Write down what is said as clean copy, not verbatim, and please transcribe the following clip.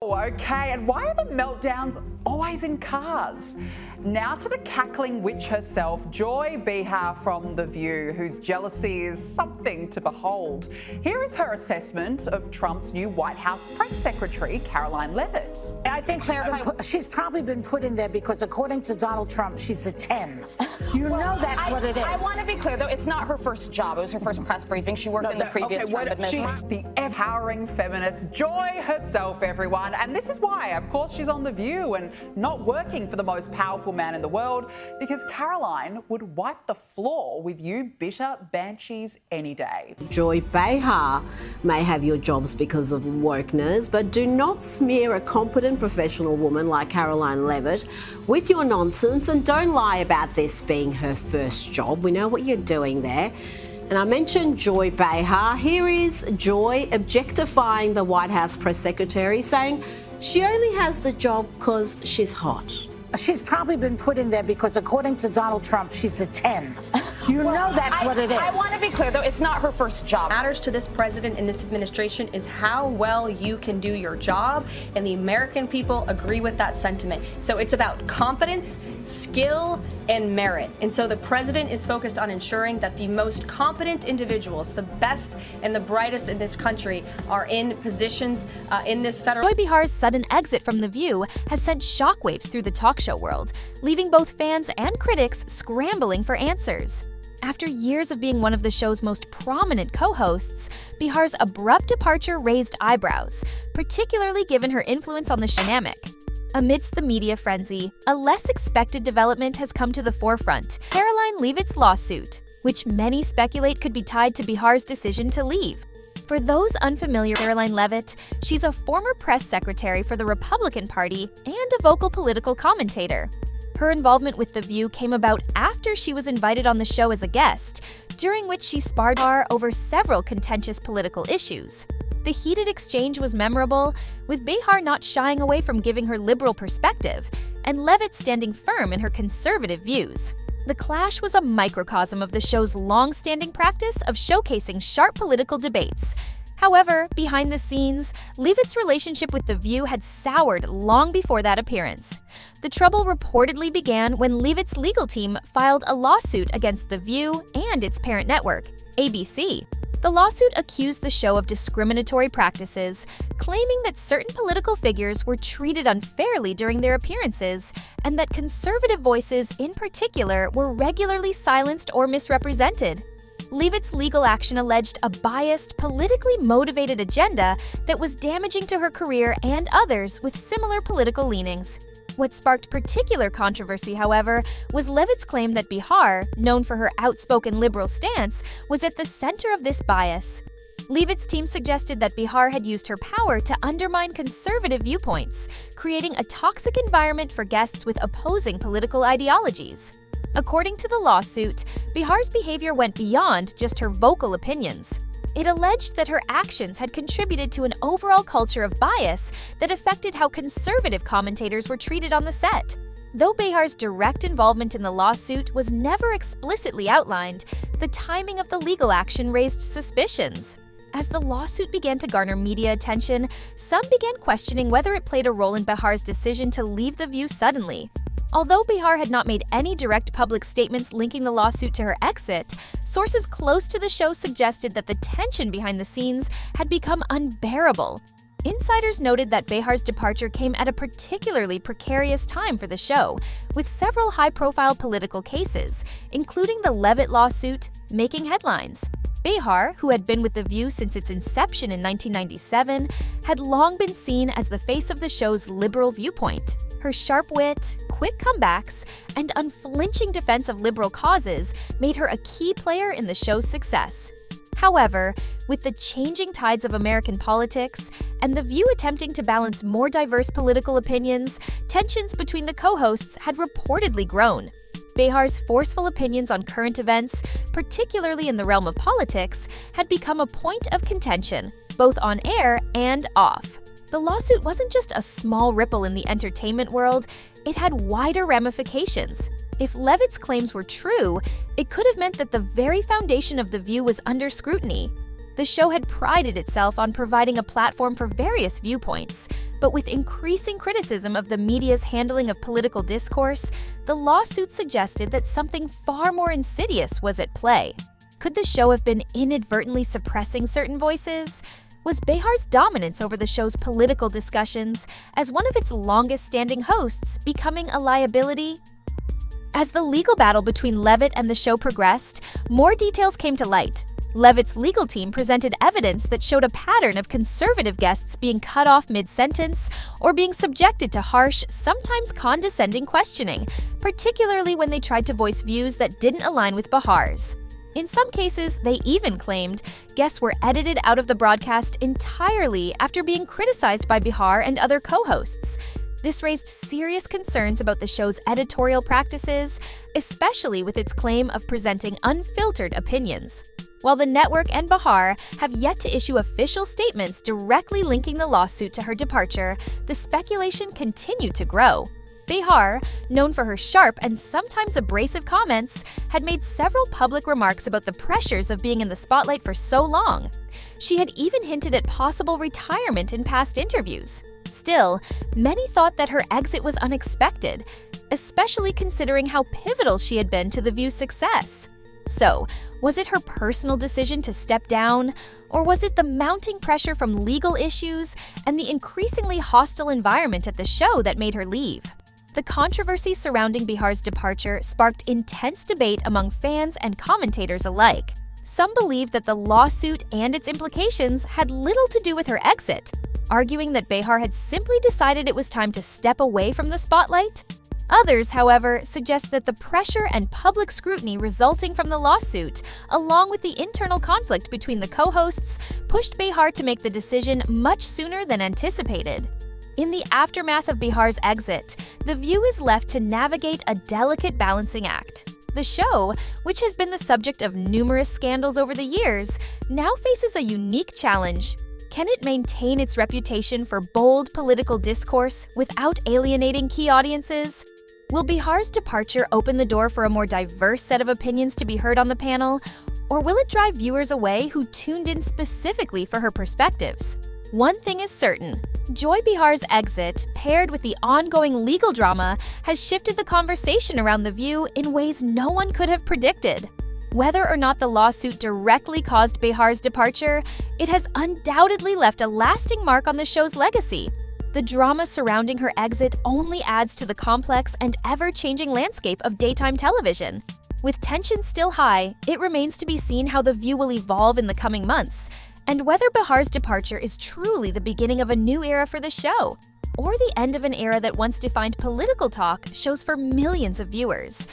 Okay, and why are the meltdowns always in cars? Now to the cackling witch herself, Joy Behar from The View, whose jealousy is something to behold. Here is her assessment of Trump's new White House press secretary, Karoline Leavitt. I think she's probably been put in there because, according to Donald Trump, she's a 10. You know that's what it is. I want to be clear, though, it's not her first job. It was her first press briefing. She worked in the previous Trump administration. The empowering feminist, Joy herself, everyone. And this is why, of course, she's on The View and not working for the most powerful man in the world, because Karoline would wipe the floor with you bitter banshees any day. Joy Behar may have your jobs because of wokeness, but do not smear a competent professional woman like Karoline Leavitt with your nonsense, and don't lie about this being her first job. We know what you're doing there. And I mentioned Joy Behar. Here is Joy objectifying the White House press secretary, saying she only has the job because she's hot. She's probably been put in there because, according to Donald Trump, she's a 10. You know that's what it is. I want to be clear, though, it's not her first job. What matters to this president and this administration is how well you can do your job, and the American people agree with that sentiment. So it's about confidence, skill, and merit. And so the president is focused on ensuring that the most competent individuals, the best and the brightest in this country, are in positions in this federal. Joy Behar's sudden exit from The View has sent shockwaves through the talk show world, leaving both fans and critics scrambling for answers. After years of being one of the show's most prominent co-hosts, Behar's abrupt departure raised eyebrows, particularly given her influence on the dynamic. Amidst the media frenzy, a less expected development has come to the forefront: Karoline Leavitt's lawsuit, which many speculate could be tied to Behar's decision to leave. For those unfamiliar with Karoline Leavitt, she's a former press secretary for the Republican Party and a vocal political commentator. Her involvement with The View came about after she was invited on the show as a guest, during which she sparred Behar over several contentious political issues. The heated exchange was memorable, with Behar not shying away from giving her liberal perspective, and Leavitt standing firm in her conservative views. The clash was a microcosm of the show's long-standing practice of showcasing sharp political debates. However, behind the scenes, Leavitt's relationship with The View had soured long before that appearance. The trouble reportedly began when Leavitt's legal team filed a lawsuit against The View and its parent network, ABC. The lawsuit accused the show of discriminatory practices, claiming that certain political figures were treated unfairly during their appearances, and that conservative voices in particular were regularly silenced or misrepresented. Leavitt's legal action alleged a biased, politically motivated agenda that was damaging to her career and others with similar political leanings. What sparked particular controversy, however, was Leavitt's claim that Behar, known for her outspoken liberal stance, was at the center of this bias. Leavitt's team suggested that Behar had used her power to undermine conservative viewpoints, creating a toxic environment for guests with opposing political ideologies. According to the lawsuit, Behar's behavior went beyond just her vocal opinions. It alleged that her actions had contributed to an overall culture of bias that affected how conservative commentators were treated on the set. Though Behar's direct involvement in the lawsuit was never explicitly outlined, the timing of the legal action raised suspicions. As the lawsuit began to garner media attention, some began questioning whether it played a role in Behar's decision to leave The View suddenly. Although Behar had not made any direct public statements linking the lawsuit to her exit, sources close to the show suggested that the tension behind the scenes had become unbearable. Insiders noted that Behar's departure came at a particularly precarious time for the show, with several high-profile political cases, including the Leavitt lawsuit, making headlines. Behar, who had been with The View since its inception in 1997, had long been seen as the face of the show's liberal viewpoint. Her sharp wit, quick comebacks, and unflinching defense of liberal causes made her a key player in the show's success. However, with the changing tides of American politics and The View attempting to balance more diverse political opinions, tensions between the co-hosts had reportedly grown. Behar's forceful opinions on current events, particularly in the realm of politics, had become a point of contention, both on air and off. The lawsuit wasn't just a small ripple in the entertainment world, it had wider ramifications. If Leavitt's claims were true, it could have meant that the very foundation of The View was under scrutiny. The show had prided itself on providing a platform for various viewpoints, but with increasing criticism of the media's handling of political discourse, the lawsuit suggested that something far more insidious was at play. Could the show have been inadvertently suppressing certain voices? Was Behar's dominance over the show's political discussions, as one of its longest-standing hosts, becoming a liability? As the legal battle between Leavitt and the show progressed, more details came to light. Leavitt's legal team presented evidence that showed a pattern of conservative guests being cut off mid-sentence or being subjected to harsh, sometimes condescending questioning, particularly when they tried to voice views that didn't align with Behar's. In some cases, they even claimed guests were edited out of the broadcast entirely after being criticized by Behar and other co-hosts. This raised serious concerns about the show's editorial practices, especially with its claim of presenting unfiltered opinions. While the network and Behar have yet to issue official statements directly linking the lawsuit to her departure, the speculation continued to grow. Behar, known for her sharp and sometimes abrasive comments, had made several public remarks about the pressures of being in the spotlight for so long. She had even hinted at possible retirement in past interviews. Still, many thought that her exit was unexpected, especially considering how pivotal she had been to The View's success. So, was it her personal decision to step down, or was it the mounting pressure from legal issues and the increasingly hostile environment at the show that made her leave? The controversy surrounding Behar's departure sparked intense debate among fans and commentators alike. Some believed that the lawsuit and its implications had little to do with her exit, arguing that Behar had simply decided it was time to step away from the spotlight. Others, however, suggest that the pressure and public scrutiny resulting from the lawsuit, along with the internal conflict between the co-hosts, pushed Behar to make the decision much sooner than anticipated. In the aftermath of Behar's exit, The View is left to navigate a delicate balancing act. The show, which has been the subject of numerous scandals over the years, now faces a unique challenge. Can it maintain its reputation for bold political discourse without alienating key audiences? Will Behar's departure open the door for a more diverse set of opinions to be heard on the panel, or will it drive viewers away who tuned in specifically for her perspectives? One thing is certain, Joy Behar's exit, paired with the ongoing legal drama, has shifted the conversation around The View in ways no one could have predicted. Whether or not the lawsuit directly caused Behar's departure, it has undoubtedly left a lasting mark on the show's legacy. The drama surrounding her exit only adds to the complex and ever-changing landscape of daytime television. With tensions still high, it remains to be seen how The View will evolve in the coming months, and whether Behar's departure is truly the beginning of a new era for the show, or the end of an era that once defined political talk shows for millions of viewers.